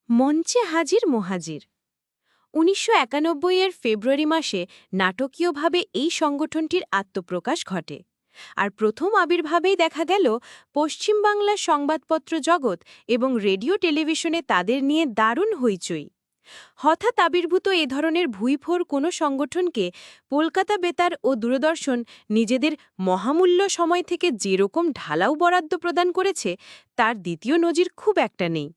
মঞ্চে হাজির মোহাজির ১৯৯১-এর ফেব্রুয়ারি মাসে নাটকীয়ভাবে এই সংগঠনটির আত্মপ্রকাশ ঘটে। আর প্রথম আবির্ভাবেই দেখা গেল পশ্চিমবাংলার সংবাদপত্র জগৎ এবং রেডিও টেলিভিশনে তাদের নিয়ে দারুণ হইচই। হঠাৎ আবির্ভূত এ ধরনের ভুঁইফোড় কোনো সংগঠনকে কলকাতা বেতার ও দূরদর্শন নিজেদের মহামূল্য সময় থেকে যেরকম ঢালাও বরাদ্দ প্রদান করেছে তার দ্বিতীয় নজির খুব একটা নেই।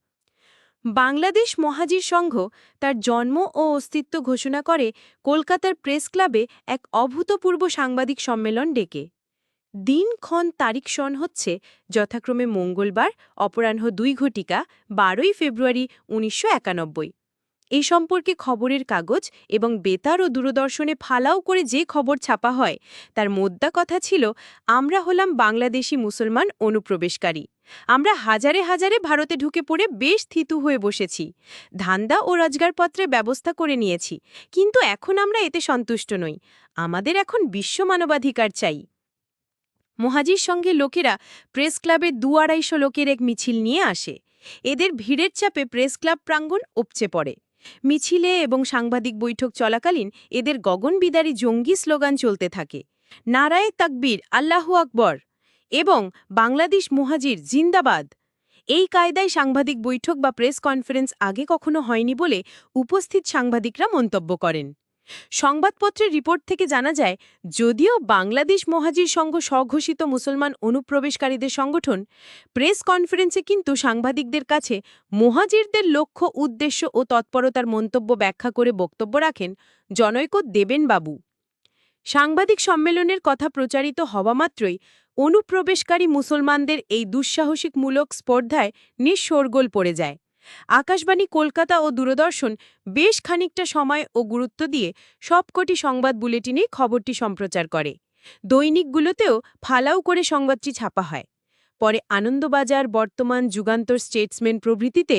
বাংলাদেশ মহাজির সংঘ তার জন্ম ও অস্তিত্ব ঘোষণা করে কলকাতার প্রেস ক্লাবে এক অভূতপূর্ব সাংবাদিক সম্মেলন ডেকে। দিনক্ষণ তারিখ সন হচ্ছে যথাক্রমে মঙ্গলবার অপরাহ্ন ২ ঘটিকা ১২ ফেব্রুয়ারি ১৯৯১। এই সম্পর্কে খবরের কাগজ এবং বেতার ও দূরদর্শনে ফালাও করে যে খবর ছাপা হয় তার মোদ্দা কথা ছিল, আমরা হলাম বাংলাদেশি মুসলমান অনুপ্রবেশকারী। আমরা হাজারে হাজারে ভারতে ঢুকে পড়ে বেশ থিতু হয়ে বসেছি, ধান্দা ও রোজগারপত্রের ব্যবস্থা করে নিয়েছি, কিন্তু এখন আমরা এতে সন্তুষ্ট নই। আমাদের এখন বিশ্ব মানবাধিকার চাই। মহাজির সঙ্গে লোকেরা প্রেস ক্লাবের ২-২৫০ লোকের এক মিছিল নিয়ে আসে। এদের ভিড়ের চাপে প্রেস ক্লাব প্রাঙ্গণ উপচে পড়ে। মিছিলে এবং সাংবাদিক বৈঠক চলাকালীন এদের গগনবিদারী জঙ্গি স্লোগান চলতে থাকে, নারায়ে তাকবীর, আল্লাহু আকবর এবং বাংলাদেশ মুহাজির জিন্দাবাদ। এই কায়দায় সাংবাদিক বৈঠক বা প্রেস কনফারেন্স আগে কখনো হয়নি বলে উপস্থিত সাংবাদিকরা মন্তব্য করেন। সংবাদপত্রের রিপোর্ট থেকে জানা যায়, যদিও বাংলাদেশ মহাজির সংঘ স্বঘোষিত মুসলমান অনুপ্রবেশকারীদের সংগঠন, প্রেস কনফারেন্সে কিন্তু সাংবাদিকদের কাছে মুহাজিরদের লক্ষ্য, উদ্দেশ্য ও তৎপরতার মন্তব্য ব্যাখ্যা করে বক্তব্য রাখেন জনৈক দেবেন বাবু। সাংবাদিক সম্মেলনের কথা প্রচারিত হওয়া মাত্রই অনুপ্রবেশকারী মুসলমানদের এই দুঃসাহসিকমূলক স্পর্ধায় নিঃশোরগোল পড়ে যায়। আকাশবাণী কলকাতা ও দূরদর্শন বেশ খানিকটা সময় ও গুরুত্ব দিয়ে সবকটি সংবাদ বুলেটিনে খবরটি সম্প্রচার করে। দৈনিকগুলোতেও ফালাও করে সংবাদটি ছাপা হয়। পরে আনন্দবাজার, বর্তমান, যুগান্তর, স্টেটসম্যান প্রভৃতিতে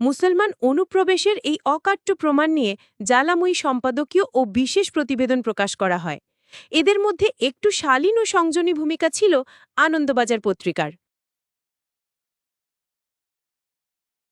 মুসলমান অনুপ্রবেশের এই অকাট্য প্রমাণ নিয়ে জ্বালাময়ী সম্পাদকীয় ও বিশেষ প্রতিবেদন প্রকাশ করা হয়। এদের মধ্যে একটু শালীন ও সংযমী ভূমিকা ছিল আনন্দবাজার পত্রিকার।